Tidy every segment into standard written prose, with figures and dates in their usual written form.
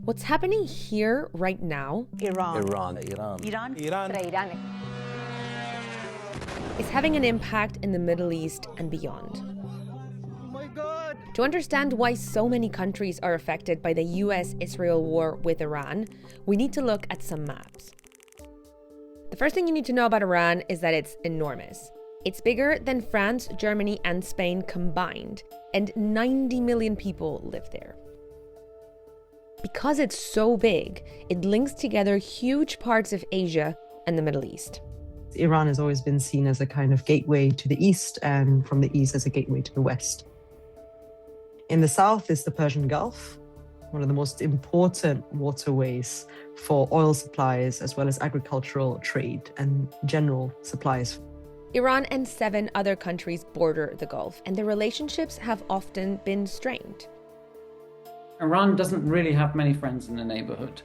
What's happening here right now Iran. is having an impact in the Middle East and beyond. To understand why so many countries are affected by the US-Israel war with Iran, we need to look at some maps. The first thing you need to know about Iran is that it's enormous. It's bigger than France, Germany, and Spain combined, and 90 million people live there. Because it's so big, it links together huge parts of Asia and the Middle East. Iran has always been seen as a kind of gateway to the east, and from the east as a gateway to the west. In the south is the Persian Gulf, one of the most important waterways for oil supplies as well as agricultural trade and general supplies. Iran and 7 other countries border the Gulf, and their relationships have often been strained. Iran doesn't really have many friends in the neighborhood.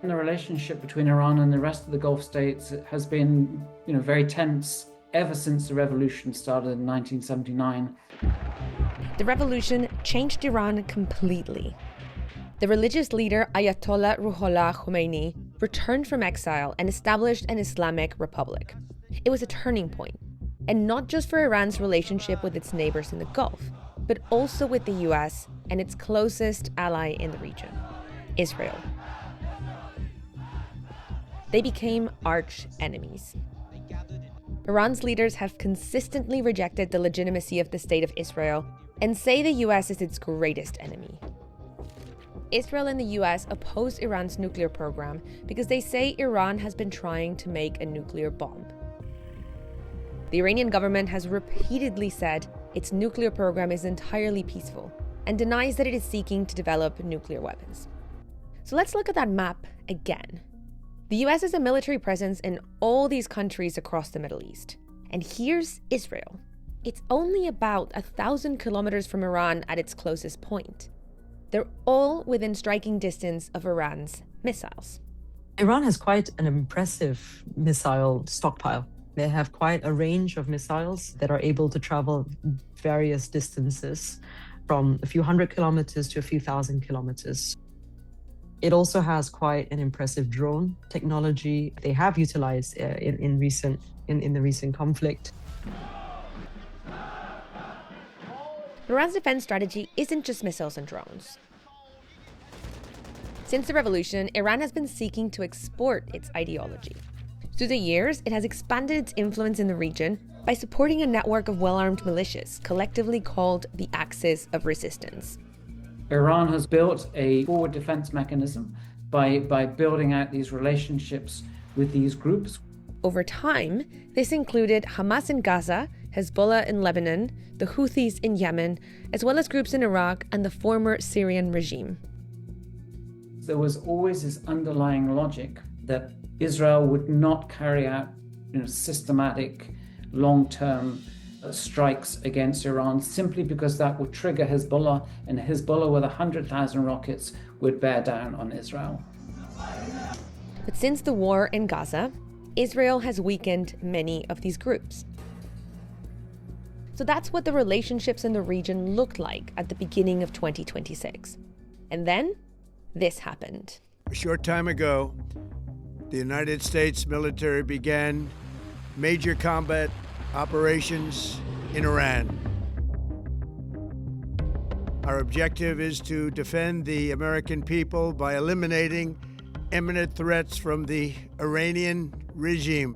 And the relationship between Iran and the rest of the Gulf states has been, very tense ever since the revolution started in 1979. The revolution changed Iran completely. The religious leader Ayatollah Ruhollah Khomeini returned from exile and established an Islamic republic. It was a turning point, and not just for Iran's relationship with its neighbors in the Gulf, but also with the US and its closest ally in the region, Israel. They became arch enemies. Iran's leaders have consistently rejected the legitimacy of the state of Israel and say the US is its greatest enemy. Israel and the US oppose Iran's nuclear program because they say Iran has been trying to make a nuclear bomb. The Iranian government has repeatedly said its nuclear program is entirely peaceful and denies that it is seeking to develop nuclear weapons. So let's look at that map again. The US has a military presence in all these countries across the Middle East. And here's Israel. It's only about 1,000 kilometers from Iran at its closest point. They're all within striking distance of Iran's missiles. Iran has quite an impressive missile stockpile. They have quite a range of missiles that are able to travel various distances from a few hundred kilometers to a few thousand kilometers. It also has quite an impressive drone technology they have utilized in the recent conflict. Iran's defense strategy isn't just missiles and drones. Since the revolution, Iran has been seeking to export its ideology. Through the years, it has expanded its influence in the region by supporting a network of well-armed militias, collectively called the Axis of Resistance. Iran has built a forward defense mechanism by building out these relationships with these groups. Over time, this included Hamas in Gaza, Hezbollah in Lebanon, the Houthis in Yemen, as well as groups in Iraq and the former Syrian regime. There was always this underlying logic that Israel would not carry out systematic, long-term strikes against Iran simply because that would trigger Hezbollah, and Hezbollah with 100,000 rockets would bear down on Israel. But since the war in Gaza, Israel has weakened many of these groups. So that's what the relationships in the region looked like at the beginning of 2026. And then this happened. A short time ago, the United States military began major combat operations in Iran. Our objective is to defend the American people by eliminating imminent threats from the Iranian regime.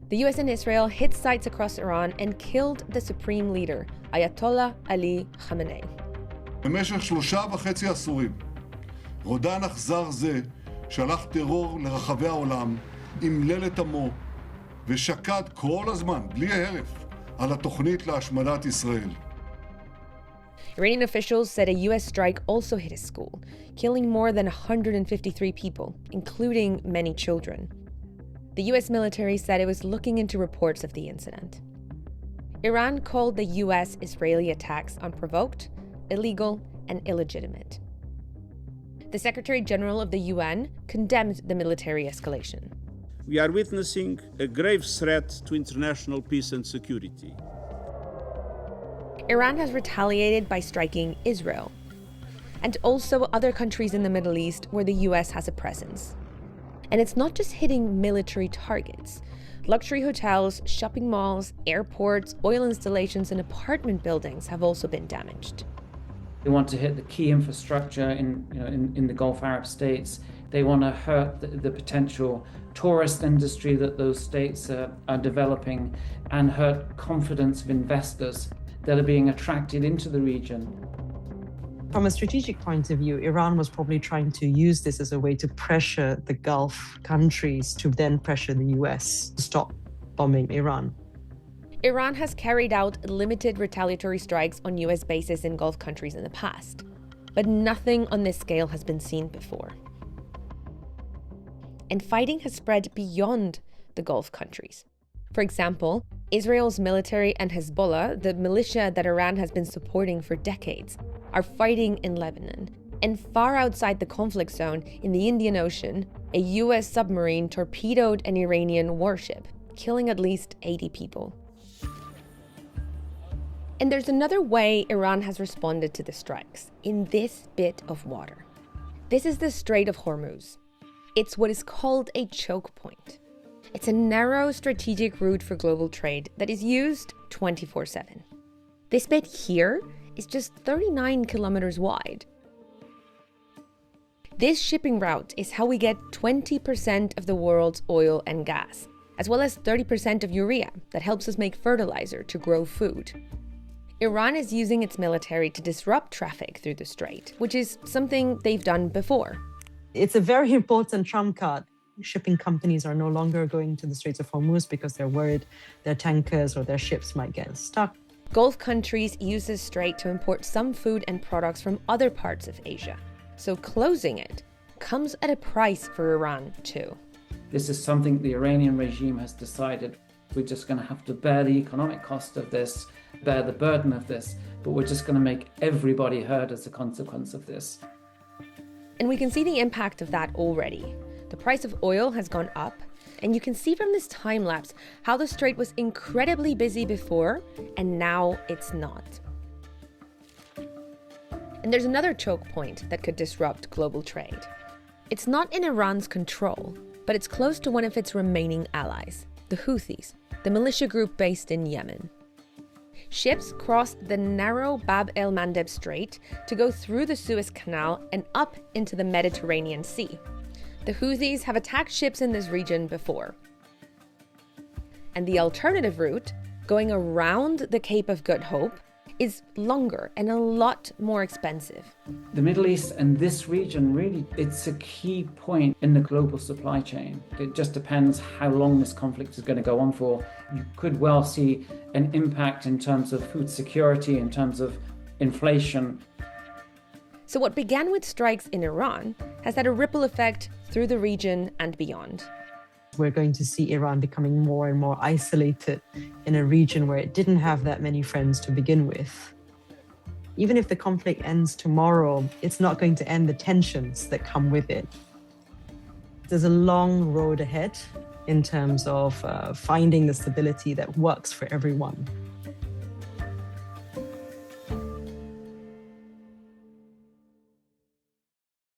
The US and Israel hit sites across Iran and killed the supreme leader, Ayatollah Ali Khamenei. במשך 3.5 עשורים, רודן אכזר זה שלח טרור לרחבי העולם, אמלל את עמו ושקד כל הזמן, בלי הרף, על התוכנית להשמדת ישראל. Iranian officials said a US strike also hit a school, killing more than 153 people, including many children. The US military said it was looking into reports of the incident. Iran called the US-Israeli attacks unprovoked, illegal, and illegitimate. The Secretary General of the UN condemned the military escalation. We are witnessing a grave threat to international peace and security. Iran has retaliated by striking Israel. and also other countries in the Middle East where the US has a presence. And it's not just hitting military targets. Luxury hotels, shopping malls, airports, oil installations, and apartment buildings have also been damaged. They want to hit the key infrastructure in the Gulf Arab states. They want to hurt the potential tourist industry that those states are developing and hurt confidence of investors that are being attracted into the region. From a strategic point of view, Iran was probably trying to use this as a way to pressure the Gulf countries to then pressure the US to stop bombing Iran. Iran has carried out limited retaliatory strikes on US bases in Gulf countries in the past, but nothing on this scale has been seen before. And fighting has spread beyond the Gulf countries. For example, Israel's military and Hezbollah, the militia that Iran has been supporting for decades, are fighting in Lebanon. And far outside the conflict zone, in the Indian Ocean, a US submarine torpedoed an Iranian warship, killing at least 80 people. And there's another way Iran has responded to the strikes, in this bit of water. This is the Strait of Hormuz. It's what is called a choke point. It's a narrow strategic route for global trade that is used 24/7. This bit here is just 39 kilometers wide. This shipping route is how we get 20% of the world's oil and gas, as well as 30% of urea that helps us make fertilizer to grow food. Iran is using its military to disrupt traffic through the strait, which is something they've done before. It's a very important trump card. Shipping companies are no longer going to the Straits of Hormuz because they're worried their tankers or their ships might get stuck. Gulf countries use this strait to import some food and products from other parts of Asia. So closing it comes at a price for Iran too. This is something the Iranian regime has decided. We're just going to have to bear the economic cost of this, bear the burden of this, but we're just going to make everybody hurt as a consequence of this. And we can see the impact of that already. The price of oil has gone up, and you can see from this time lapse how the strait was incredibly busy before, and now it's not. And there's another choke point that could disrupt global trade. It's not in Iran's control, but it's close to one of its remaining allies, the Houthis, the militia group based in Yemen. Ships crossed the narrow Bab el-Mandeb Strait to go through the Suez Canal and up into the Mediterranean Sea. The Houthis have attacked ships in this region before. And the alternative route, going around the Cape of Good Hope, is longer and a lot more expensive. The Middle East and this region, really, it's a key point in the global supply chain. It just depends how long this conflict is going to go on for. You could well see an impact in terms of food security, in terms of inflation. So what began with strikes in Iran has had a ripple effect through the region and beyond. We're going to see Iran becoming more and more isolated in a region where it didn't have that many friends to begin with. Even if the conflict ends tomorrow, it's not going to end the tensions that come with it. There's a long road ahead in terms of finding the stability that works for everyone.